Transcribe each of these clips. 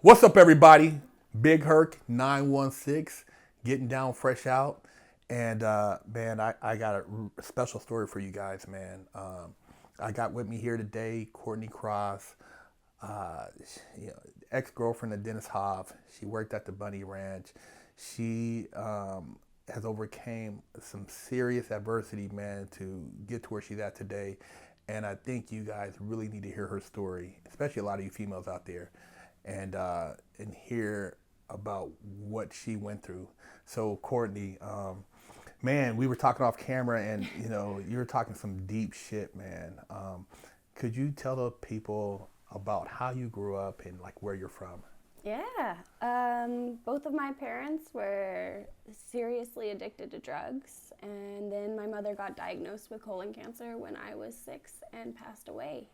What's up, everybody? Big Herc 916, getting down fresh out. And man, I got a special story for you guys, man. I got with me here today Courtney Cross, uh, ex-girlfriend of Dennis Hoff. She worked at the Bunny Ranch. She has overcame some serious adversity, man, to get to where she's at today. And I think you guys really need to hear her story, especially a lot of you females out there, and hear about what she went through. So, Courtney, man, we were talking off camera, and you were talking some deep shit, man. Could you tell the people about how you grew up and like where you're from? Yeah. Both of my parents were seriously addicted to drugs, and then my mother got diagnosed with colon cancer when I was 6 and passed away.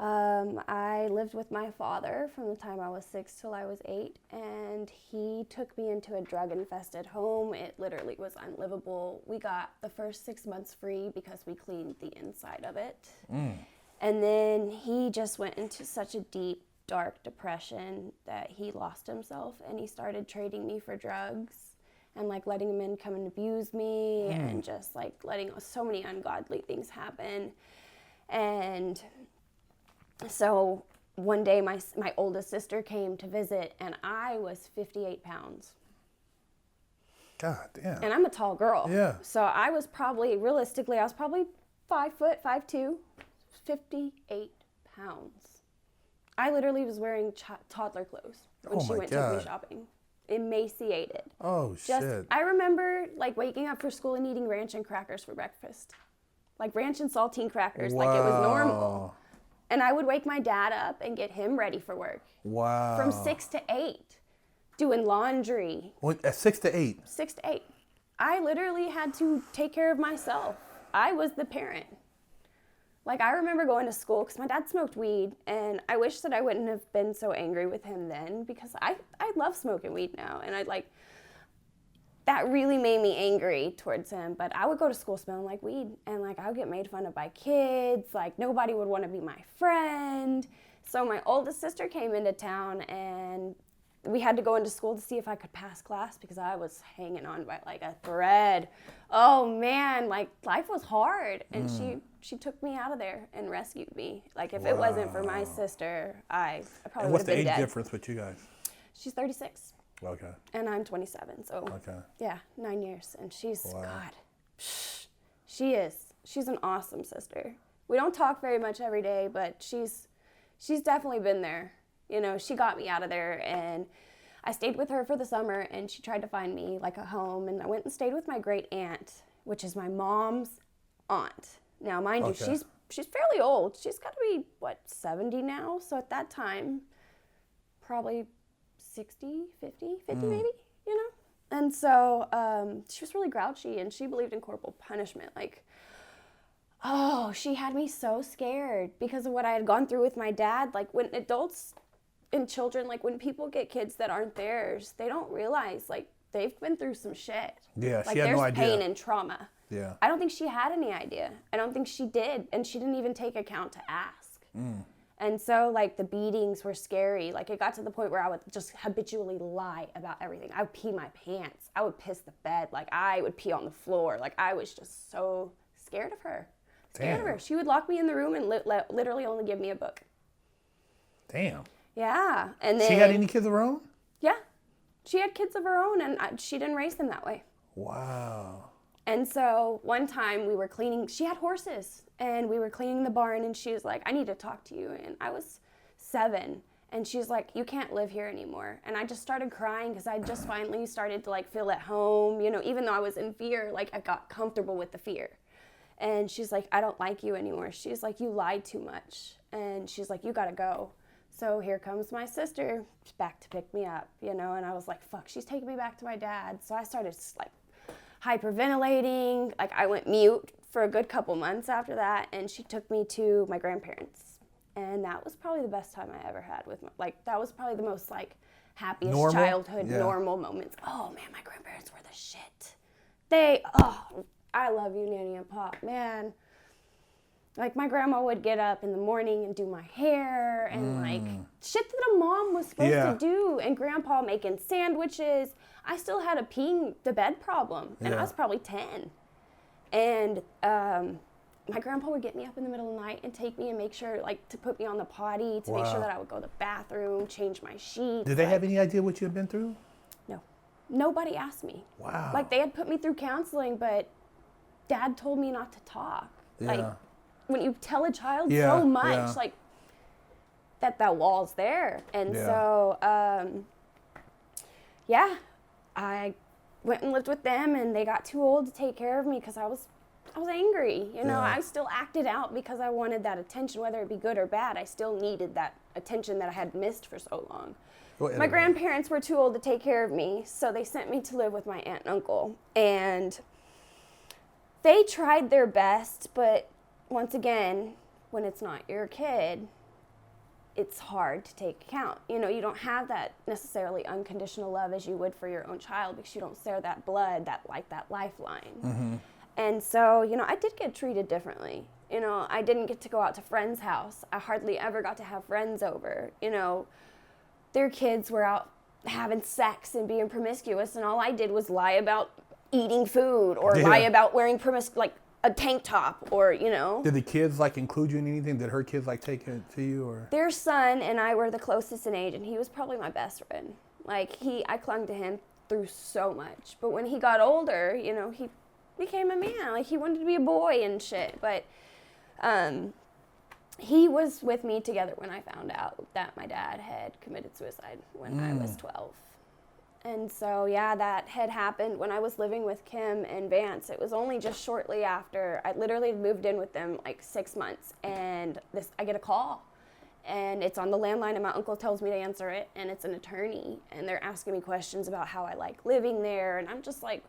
I lived with my father from the time I was 6 till I was 8, and he took me into a drug-infested home. It literally was unlivable. We got the first 6 months free because we cleaned the inside of it. And then he just went into such a deep, dark depression that he lost himself, and he started trading me for drugs and like letting men come and abuse me and just like letting so many ungodly things happen. And so one day my oldest sister came to visit, and I was 58 pounds. God damn. And I'm a tall girl. Yeah. So I was probably 5 foot, 5'2", 58 pounds. I literally was wearing toddler clothes when she went to me shopping. Emaciated. Oh, shit. I remember like waking up for school and eating ranch and crackers for breakfast. Like ranch and saltine crackers, like it was normal. And I would wake my dad up and get him ready for work. Wow. From 6 to 8, doing laundry. At 6 to 8? 6 to 8. I literally had to take care of myself. I was the parent. Like, I remember going to school because my dad smoked weed, and I wish that I wouldn't have been so angry with him then, because I love smoking weed now, and that really made me angry towards him. But I would go to school smelling like weed, and like I would get made fun of by kids. Like nobody would want to be my friend. So my oldest sister came into town, and we had to go into school to see if I could pass class because I was hanging on by like a thread. Oh man, like life was hard, and she took me out of there and rescued me. Like if it wasn't for my sister, I probably would have been dead. What's the age difference with you guys? She's 36. Okay. And I'm 27, so yeah, 9 years. And she's, God, she's an awesome sister. We don't talk very much every day, but she's definitely been there. You know, she got me out of there, and I stayed with her for the summer, and she tried to find me like a home, and I went and stayed with my great aunt, which is my mom's aunt. Now, mind you, she's fairly old. She's got to be, 70 now? So at that time, probably 60, 50 maybe, And so she was really grouchy, and she believed in corporal punishment. Like, she had me so scared because of what I had gone through with my dad. Like, when adults and children, like, when people get kids that aren't theirs, they don't realize, like, they've been through some shit. Yeah, like, she had no idea. There's pain and trauma. Yeah. I don't think she had any idea. I don't think she did, and she didn't even take account to ask. And so, like, the beatings were scary. Like, it got to the point where I would just habitually lie about everything. I would pee my pants. I would piss the bed. Like, I would pee on the floor. Like, I was just so scared of her. Scared of her. She would lock me in the room and literally only give me a book. Damn. Yeah. And then she had any kids of her own? Yeah. She had kids of her own, and she didn't raise them that way. Wow. And so one time we were cleaning, she had horses, and we were cleaning the barn, and she was like, I need to talk to you. And I was 7, and she's like, you can't live here anymore. And I just started crying because I just finally started to like feel at home, even though I was in fear, like I got comfortable with the fear. And she's like, I don't like you anymore. She's like, you lied too much. And she's like, you gotta go. So here comes my sister back to pick me up, and I was like, fuck, she's taking me back to my dad. So I started like hyperventilating. Like I went mute for a good couple months after that, and she took me to my grandparents. And that was probably the best time I ever had with that was probably the most like happiest childhood normal moments. Oh man, my grandparents were the shit. I love you, Nanny and Pop, man. Like, my grandma would get up in the morning and do my hair and, like, shit that a mom was supposed to do. And grandpa making sandwiches. I still had a peeing the bed problem, and I was probably 10. And my grandpa would get me up in the middle of the night and take me and make sure, like, to put me on the potty, to make sure that I would go to the bathroom, change my sheets. Did they have any idea what you had been through? No. Nobody asked me. Wow. Like, they had put me through counseling, but Dad told me not to talk. Like, when you tell a child so much, like, that wall's there. And so, I went and lived with them, and they got too old to take care of me because I was angry. You know, I still acted out because I wanted that attention, whether it be good or bad. I still needed that attention that I had missed for so long. My grandparents were too old to take care of me, so they sent me to live with my aunt and uncle. And they tried their best, but once again, when it's not your kid, it's hard to take account. You know, you don't have that necessarily unconditional love as you would for your own child because you don't share that blood, that lifeline. And so, you know, I did get treated differently. You know, I didn't get to go out to friends' house. I hardly ever got to have friends over. You know, their kids were out having sex and being promiscuous, and all I did was lie about eating food or lie about wearing like a tank top, or, you know. Did the kids, like, include you in anything? Did her kids, like, take it to you, or? Their son and I were the closest in age, and he was probably my best friend. Like, I clung to him through so much. But when he got older, you know, he became a man. Like, he wanted to be a boy and shit. But he was with me together when I found out that my dad had committed suicide when I was 12. And so, yeah, that had happened when I was living with Kim and Vance. It was only just shortly after. I literally moved in with them like 6 months, and I get a call, and it's on the landline, and my uncle tells me to answer it, and it's an attorney, and they're asking me questions about how I like living there, and I'm just like,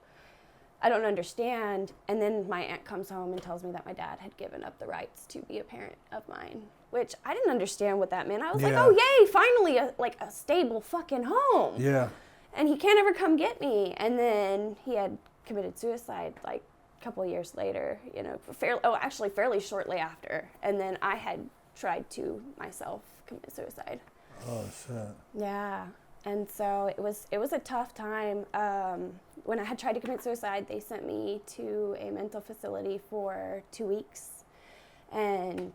I don't understand. And then my aunt comes home and tells me that my dad had given up the rights to be a parent of mine, which I didn't understand what that meant. I was like, oh, yay, finally a stable fucking home. Yeah. And he can't ever come get me. And then he had committed suicide like a couple of years later, you know, fairly shortly after. And then I had tried to myself commit suicide. Oh, shit. Yeah. And so it was a tough time. When I had tried to commit suicide, they sent me to a mental facility for 2 weeks. And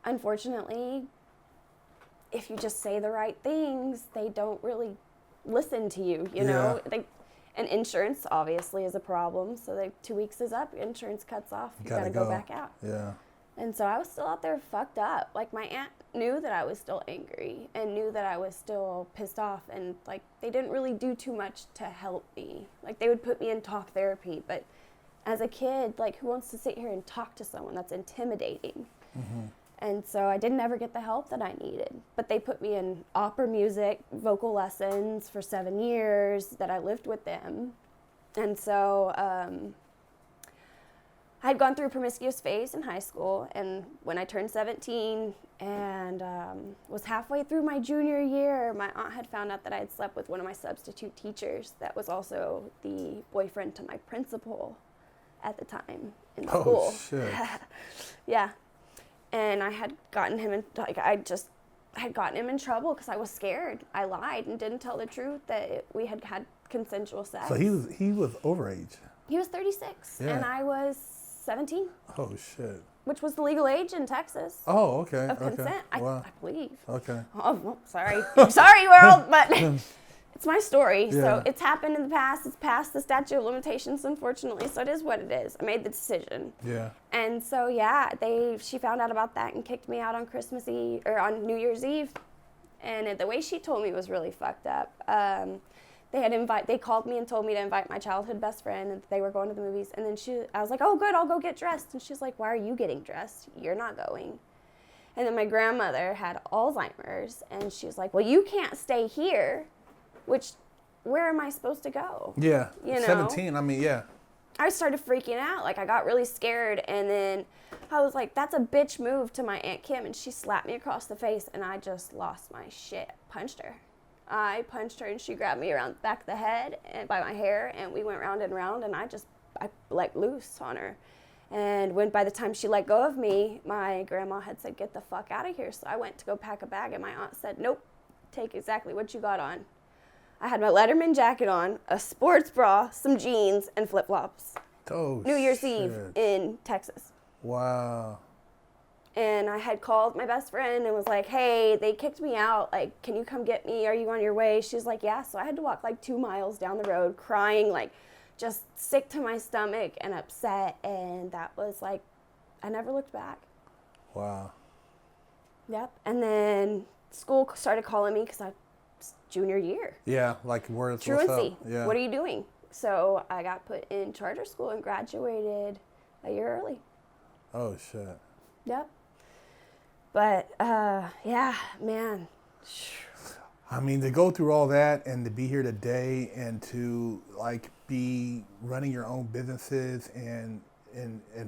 unfortunately, if you just say the right things, they don't really listen to you, you know. And insurance obviously is a problem, so 2 weeks is up, insurance cuts off, you gotta go back out. And so I was still out there fucked up. Like, my aunt knew that I was still angry and knew that I was still pissed off, and like, they didn't really do too much to help me. Like, they would put me in talk therapy, but as a kid, like, who wants to sit here and talk to someone? That's intimidating. And so I didn't ever get the help that I needed. But they put me in opera music, vocal lessons for 7 years that I lived with them. And so I had gone through a promiscuous phase in high school. And when I turned 17 and was halfway through my junior year, my aunt had found out that I had slept with one of my substitute teachers that was also the boyfriend to my principal at the time in school. Oh, shit. Yeah. And I had gotten him in, like, I had gotten him in trouble because I was scared. I lied and didn't tell the truth that we had had consensual sex. So he was overage. He was 36, and I was 17. Oh, shit. Which was the legal age in Texas. Oh, okay. Of consent, Wow. I believe. Okay. Oh, well, sorry. Sorry, world, but it's my story. So it's happened in the past. It's past the statute of limitations, unfortunately. So it is what it is. I made the decision. Yeah. And so, she found out about that and kicked me out on Christmas Eve, or on New Year's Eve. And the way she told me was really fucked up. They called me and told me to invite my childhood best friend, and they were going to the movies. And then I was like, oh, good, I'll go get dressed. And she's like, why are you getting dressed? You're not going. And then my grandmother had Alzheimer's, and she's like, well, you can't stay here. Which, where am I supposed to go? Yeah, you know? 17, I mean, yeah. I started freaking out. Like, I got really scared, and then I was like, that's a bitch move to my Aunt Kim, and she slapped me across the face, and I just lost my shit. Punched her. I punched her, and she grabbed me around the back of the head and by my hair, and we went round and round, and I let loose on her. And when by the time she let go of me, my grandma had said, get the fuck out of here. So I went to go pack a bag, and my aunt said, nope, take exactly what you got on. I had my Letterman jacket on, a sports bra, some jeans, and flip-flops. Oh, New Year's shit. Eve in Texas. Wow. And I had called my best friend and was like, hey, they kicked me out. Like, can you come get me? Are you on your way? She's like, yeah. So I had to walk like 2 miles down the road crying, like just sick to my stomach and upset. And that was like, I never looked back. Wow. Yep. And then school started calling me because I was junior year. Yeah, like what's Truancy. up? Yeah. What are you doing? So I got put in charter school and graduated a year early. Oh, shit. Yep. But, yeah, man. I mean, to go through all that and to be here today and to like be running your own businesses and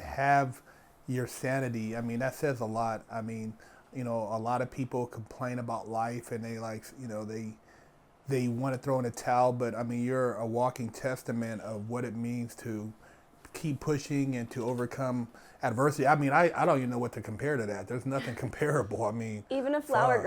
have your sanity, I mean, that says a lot. I mean, you know, a lot of people complain about life and they like, you know, they want to throw in a towel, but I mean, you're a walking testament of what it means to keep pushing and to overcome adversity. I mean, I don't even know what to compare to that. There's nothing comparable. I mean, even a flower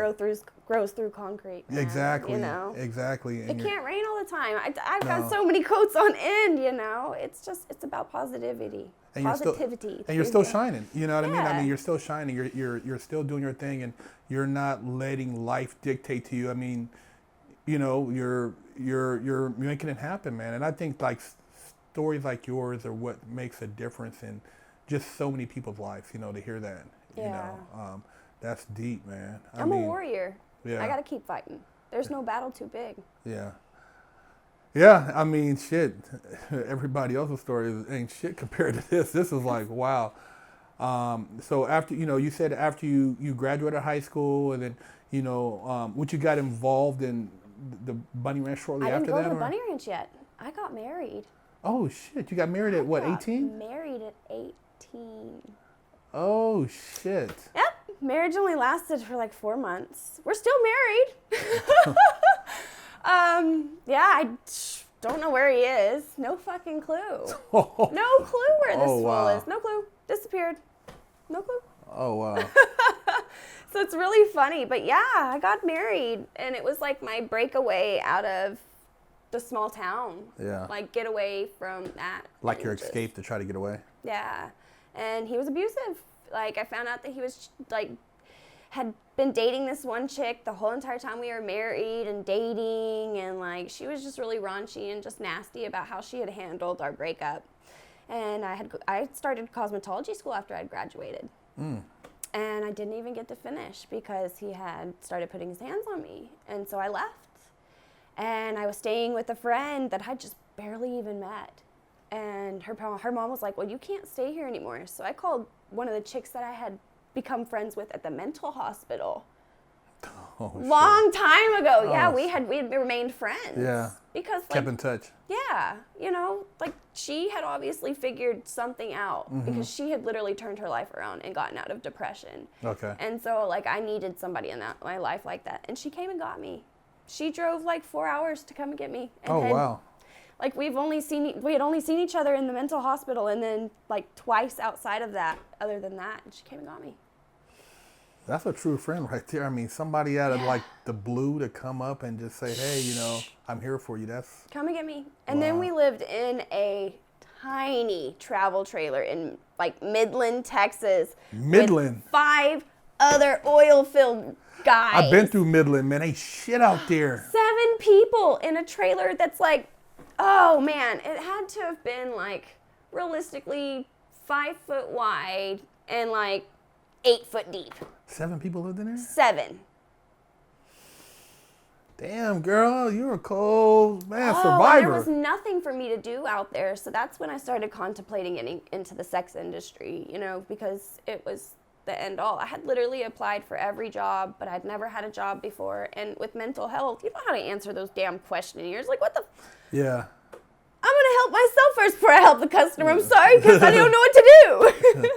grows through concrete. Man, exactly. You know, exactly. it can't rain all the time. I've got so many coats on end. You know, it's about positivity. And positivity. You're still shining. You know what I mean? I Yeah. mean, you're still shining. You're still doing your thing, and you're not letting life dictate to you. I mean, you know, you're making it happen, man. And I think like stories like yours are what makes a difference in just so many people's lives. You know, to hear that. Yeah. You know, that's deep, man. I'm a warrior. Yeah. I got to keep fighting. There's no battle too big. Yeah. Yeah, I mean, shit. Everybody else's story ain't shit compared to this. This is like, wow. So after, you know, you said after you graduated high school and then, you know, what you got involved in the Bunny Ranch shortly I after didn't go that? to the Bunny Ranch yet. I got married. Oh, shit. You got married at what, 18? Married at 18. Oh, shit. Yep. Marriage only lasted for like 4 months. We're still married. Yeah, I don't know where he is. No fucking clue. No clue where this fool is. No clue. Disappeared. No clue. Oh, wow. So it's really funny. But yeah, I got married and it was like my breakaway out of the small town. Yeah. Like get away from that. Like your and just- escape to try to get away? Yeah. And he was abusive. Like I found out that he was like had been dating this one chick the whole entire time we were married and dating, and like she was just really raunchy and just nasty about how she had handled our breakup. And I started cosmetology school after I'd graduated. And I didn't even get to finish because he had started putting his hands on me. And so I left. And I was staying with a friend that I just barely even met. And her mom was like, well, you can't stay here anymore. So I called one of the chicks that I had become friends with at the mental hospital. Oh, Long time ago. Oh, Yeah, we had remained friends. Yeah. Because like, Kept in touch. yeah, you know, like she had obviously figured something out because she had literally turned her life around and gotten out of depression. Okay. And so like I needed somebody in my life like that. And she came and got me. She drove like 4 hours to come and get me. And wow. Like we had only seen each other in the mental hospital and then like twice outside of that, other than that, and she came and got me. That's a true friend right there. I mean, somebody out of like the blue to come up and just say, hey, you know, I'm here for you. That's come and get me. And then we lived in a tiny travel trailer in like Midland, Texas. Midland. With 5 other oil-filled guys. I've been through Midland, man. Ain't shit out there. 7 people in a trailer that's like, oh man, it had to have been like realistically 5 foot wide and like 8 foot deep. 7 people lived in there? 7. Damn, girl, you're a cold, man, And survivor. there was nothing for me to do out there, so that's when I started contemplating getting into the sex industry, you know, because it was the end all. I had literally applied for every job, but I'd never had a job before. And with mental health, you know how to answer those damn questionnaires. Like, what the? Yeah. I'm going to help myself first before I help the customer. I'm sorry, because I don't know what to do.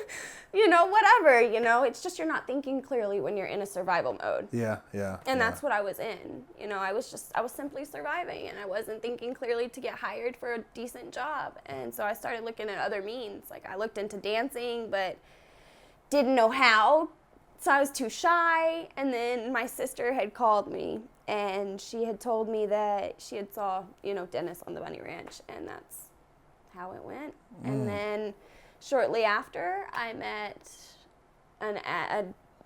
whatever, it's just you're not thinking clearly when you're in a survival mode. Yeah, yeah. And yeah. that's what I was in. I was simply surviving, and I wasn't thinking clearly to get hired for a decent job. And so I started looking at other means. Like, I looked into dancing, but didn't know how. So I was too shy. And then my sister had called me, and she had told me that she had saw, Dennis on the Bunny Ranch, and that's how it went. And then shortly after, I met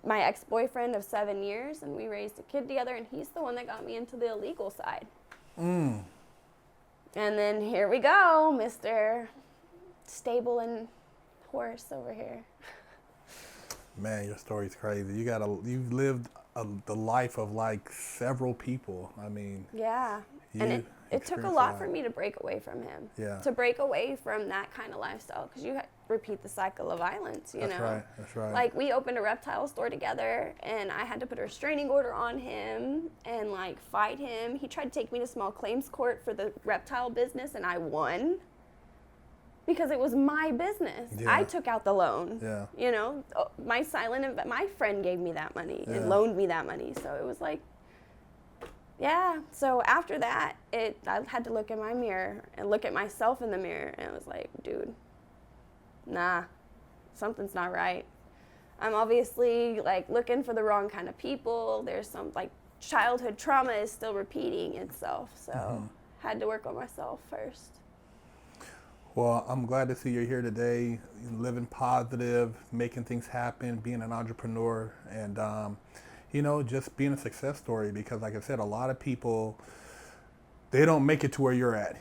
my ex-boyfriend of 7 years, and we raised a kid together, and he's the one that got me into the illegal side. And then here we go, Mr. Stable and Horse over here. Man, your story's crazy. You've lived the life of like several people. I mean, yeah. And it took a lot for me to break away from him. Yeah. To break away from that kind of lifestyle, because you repeat the cycle of violence, That's right. That's right. Like, we opened a reptile store together, and I had to put a restraining order on him and like fight him. He tried to take me to small claims court for the reptile business, and I won. Because it was my business. Yeah. I took out the loan. Yeah. My friend gave me that money and loaned me that money. So it was like, yeah. So after that, I had to look in my mirror and look at myself in the mirror, and I was like, dude, nah, something's not right. I'm obviously like looking for the wrong kind of people. There's some like childhood trauma is still repeating itself. So had to work on myself first. Well, I'm glad to see you're here today, living positive, making things happen, being an entrepreneur, and, just being a success story. Because like I said, a lot of people, they don't make it to where you're at.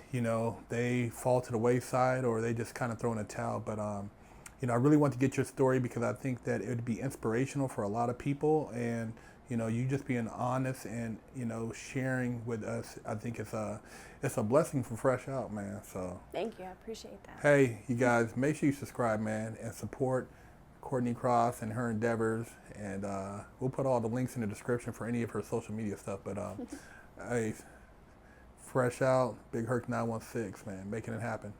They fall to the wayside, or they just kind of throw in a towel. But, I really want to get your story because I think that it would be inspirational for a lot of people. And, you just being honest and, sharing with us, I think it's a blessing from Fresh Out, man. So thank you. I appreciate that. Hey, you guys, make sure you subscribe, man, and support Courtney Cross and her endeavors. And we'll put all the links in the description for any of her social media stuff. But hey, Fresh Out, Big Herc 916, man, making it happen.